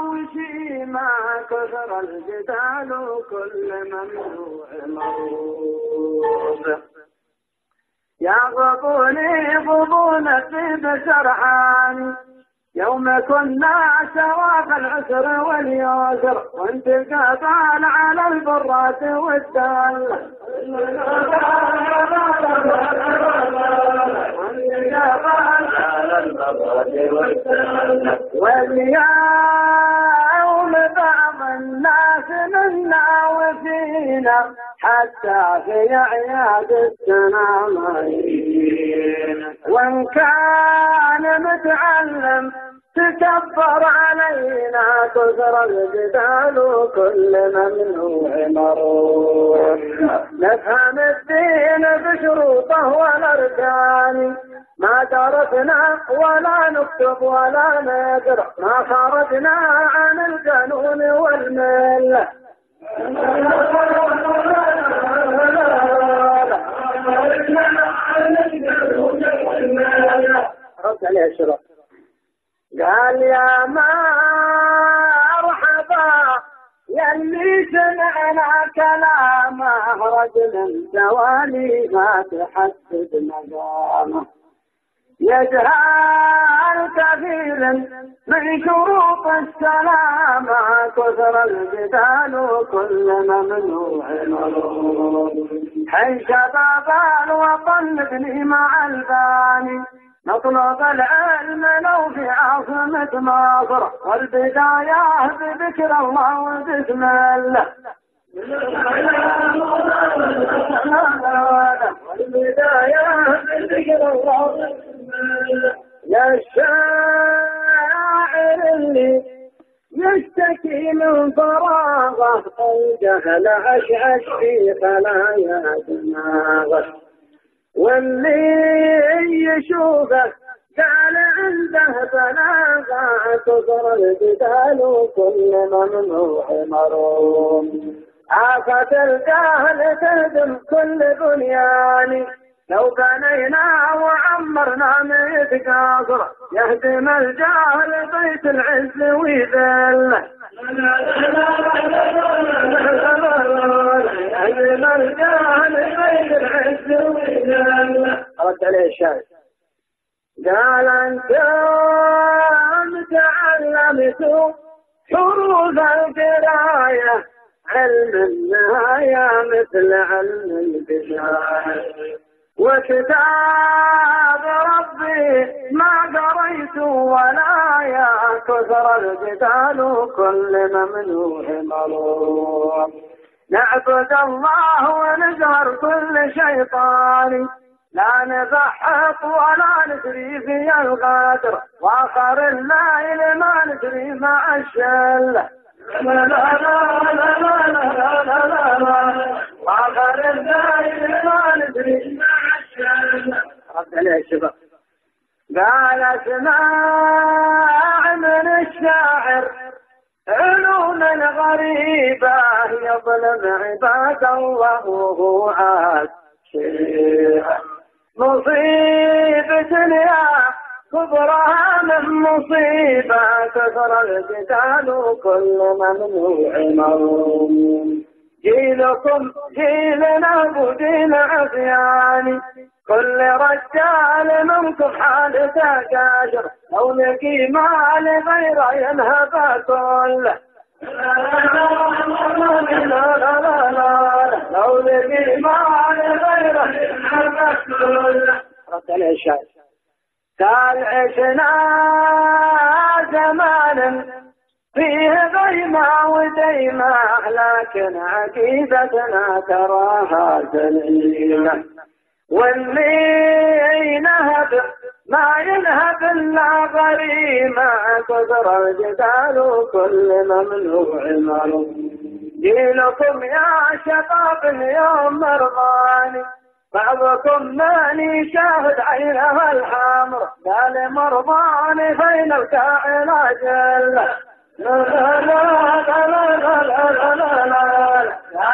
وشي ما كثر الجدال وكل ممنوع مرغوب يغضبوني غضون في سرحاني يوم كنا سوا في العسر واليسر وانت قطعنا على البرات والدال واليوم بعض الناس منا وفينا حتى في عياد السنامين وان كان متعلم تكبر علينا كثر الجدال وكل ممنوع مرور نفهم الدين بشروطه والاركان ما درسنا ولا نكتب ولا نقرا ما خرجنا عن القانون والمله رد عليه الشرط قال يا مرحبا يلي سمعنا كلامه رجل سوالي ما تحدد مقامه يجهل كثير من شروط السلامة كثر الجدال وكل ممنوع مرغوب حي شباب الوطن ابني مع الباني نطلب العلم لو في عاصمة مصر والبداية بذكر الله وبسم الله والبداية بذكر الله يا الشاعر اللي يشتكي من فراغه الجهل عشعش في خلايا دماغه واللي يشوفه قال عنده بلاغه كثر الجدال وكل ممنوع مروم آفة الجهل تهدم كل بنيان لو بنينا وعمرنا 100 قصر يهدم الجهل بيت العز ويذله يهدم الجهل بيت العز ويذله رد عليه الشاعر قال أنتم تعلمتوا حروف القراية علم النهاية مثل علم البداية وكتاب ربي ما قريت ولا يا كثر الجدال وكل ممنوع مرغوب نعبد الله ونجهر كل شيطان لا نضحك ولا نجري في الغدر واخر الليل ما نجري مع الشله لا لا لا لا لا لا لا واخر الليل ما ندري مع الشله رد عليه الشباب قال اسمع من الشاعر علوم غريبه يظلم عباد الله وهو عاد مصيبة يا كبرها من مصيبة كثر الجدال وكل ممنوع مروم جيلكم جيلنا وجيل عصياني كل رجال منكم حالته كاشر لو لقي مال غيره ينهب كله لو لقي مال غيره ينهب كله رد عليه الشاعر قال عشنا زمان فيه ضيمة وديمة لكن عقيدتنا تراها سليمة واللي ينهب ما ينهب إلا غريمة كثر الجدال وكل ممنوع مرغوب جيلكم يا شباب اليوم مرضاني بعضكم ماني شاهد عينها الحمر قال مرضاني فين الكائن جل لا لا لا لا لا لا لا لا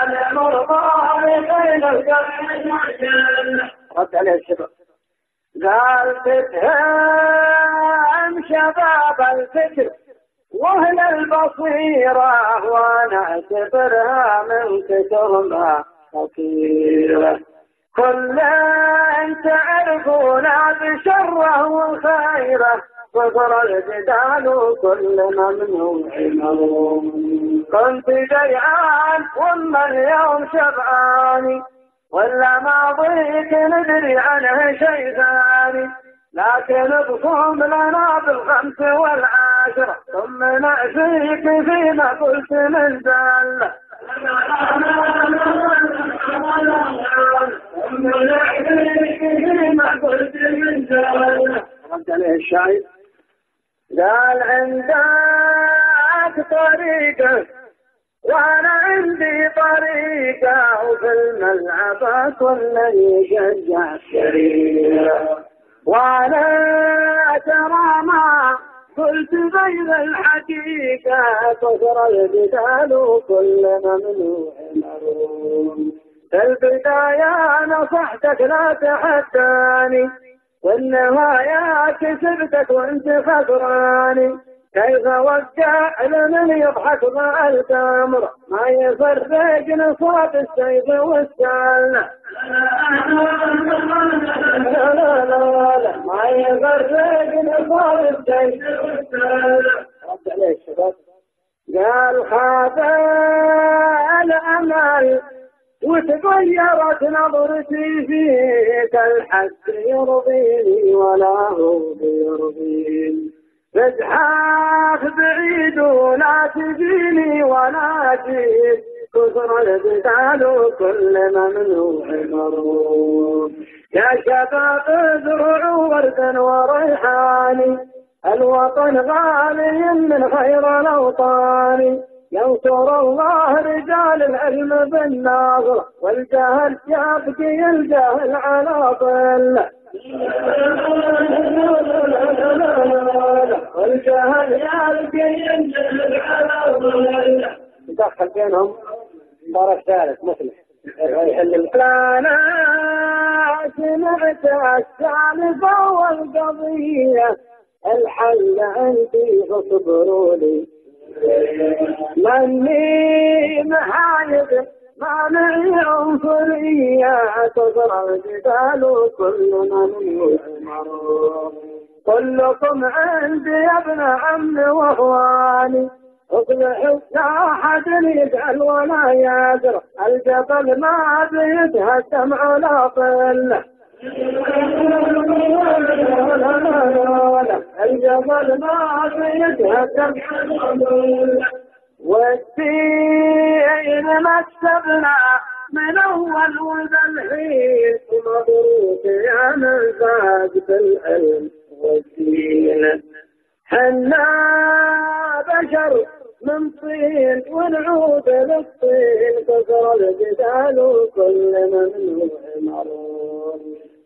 عليه الشباب. قال تفهم شباب الفكر واهل البصيرة وانا اعتبرها من كترها خطيرة. كل تعرفون بشره وخيره كثر الجدال كل ممنوع مروم. كنت جيعان ثم اليوم شبعاني ولا ماضيك ندري عنه شيء ثاني. لكن بصوم لنا بالخمس والعاشرة ثم نأتيك فيما قلت من زل. رد عليه الشاعر قال عندك طريقة وانا عندي طريقة وفي الملعب كل يشجع الشريعة. وانا ترى ما قلت بين الحقيقة كثر الجدال وكل ممنوع مروم. في البداية نصحتك لا تحداني والنهاية كسبتك وانت خسراني. كيف وقع لمن يضحك مع التمر ما يفرق نصاب السيف والسلة. ما يفرق نصاب السيف والسلة. رد عليه الشباب قال خاف الأمل وتغيرت نظرتي فيك. الحق يرضيني ولا هو يرضيني. ازحاف بعيد ولا تجيني ولا جيت كثر الجدال وكل ممنوع مروم. يا شباب ازرعوا وردا وريحاني الوطن غالي من خير الاوطان. ينصر الله رجال العلم بالناظر والجهل يبقي الجهل على ظل. والجهل يبقي الجهل على ظل. ندخل بينهم طرف ثالث مثله يحل. انا سمعت السالفة والقضية الحل عندي فاصبروا لي. مني محايد ما معي عنصرية كثر الجدال كل ممنوع مروم. كلكم عندي يا ابن عم واخواني اصلحوا لا احد يسأل ولا يدر. الجبل ما بيتهدم على طله. الجبل ما بيتهدم على طله. والدين مكسبنا من اول وذا الحين ومبروك يا من فاز بالعلم والدين. حنا بشر من طين ونعود للطين كثر الجدال وكل ممنوع مروم.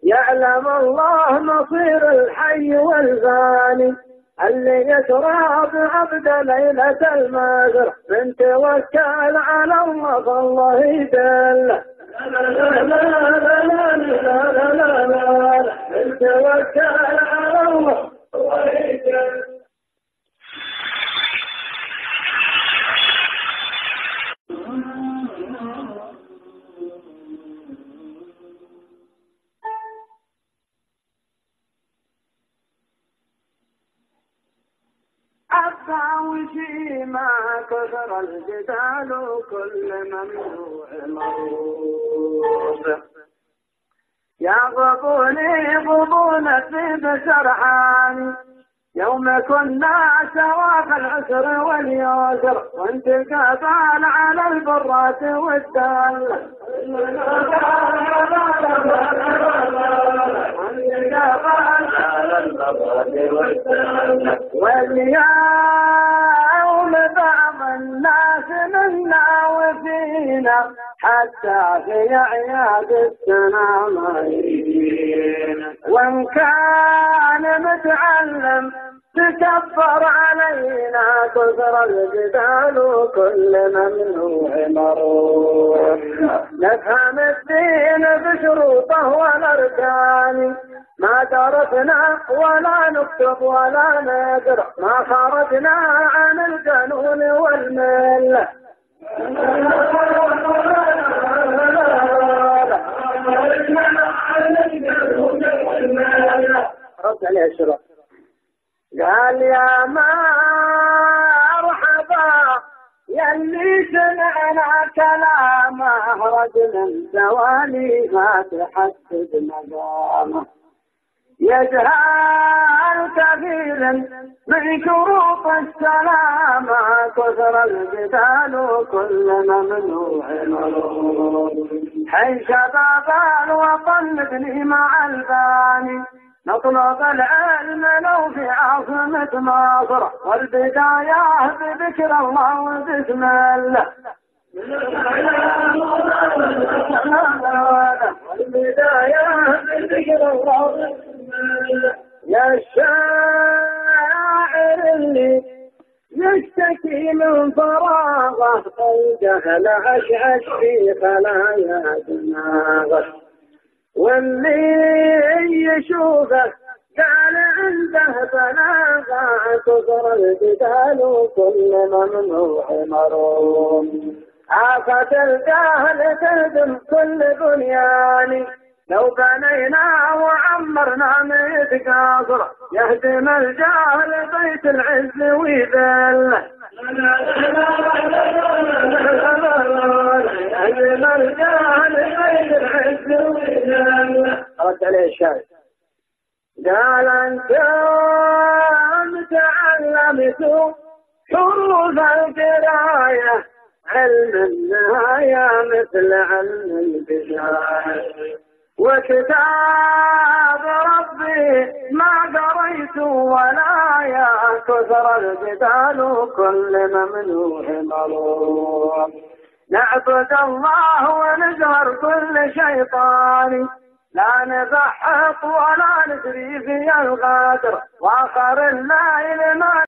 يعلم الله مصير الحي والفاني اللي يترى بعبد ليلة المغرب من توكل على الله فالله يدله. من توكل على الله فالله يدله. وشي ما كثر الجدال وكل ممنوع مروم. يغضبوني غضون في بسرحاني يوم كنا سوا في العسر واليسر وانت قابل على البرات والدال. واليوم بعض الناس منا وفينا حتى في اعياد السنة ما يجينا. وان كان متعلم تكبر علينا كثر الجدال وكل ممنوع مروم. نفهم الدين بشروطه والأركان، ما درسنا ولا نكتب ولا نقرأ، ما خرجنا عن القانون والملة. رد عليه الشرع قال يا مرحبا يلي سمعنا كلامه، رجل دوالي ما تحدد مقامه، يجهل كثير من شروط السلامة، كثر الجدال وكل ممنوع مرغوب، حي شباب الوطن ابني مع الباني، نطلب العلم لو في عاصمة مصر، والبداية بذكر الله وبسم الله. والبداية بذكر الله يا الشاعر اللي يشتكي من فراغه، الجهل عشعش في خلايا دماغه، واللي يشوفه قال عنده بلاغه، كثر الجدال وكل ممنوع مروم، آفة الجهل تهدم كل بنيان، لو بنينا وعمرنا 100 قصر، يهدم الجهل بيت العز ويذله. يهدم الجهل بيت العز ويذله. رد عليه الشاعر قال أنتم تعلمتوا حروف القراية، علم النهاية مثل علم البداية، وكتاب ربي ما قريت ولا يا كثر الجدال وكل ممنوع مروم، نعبد الله ونجهر كل شيطان، لا نضحك ولا ندري في الغدر، واخر الليل ما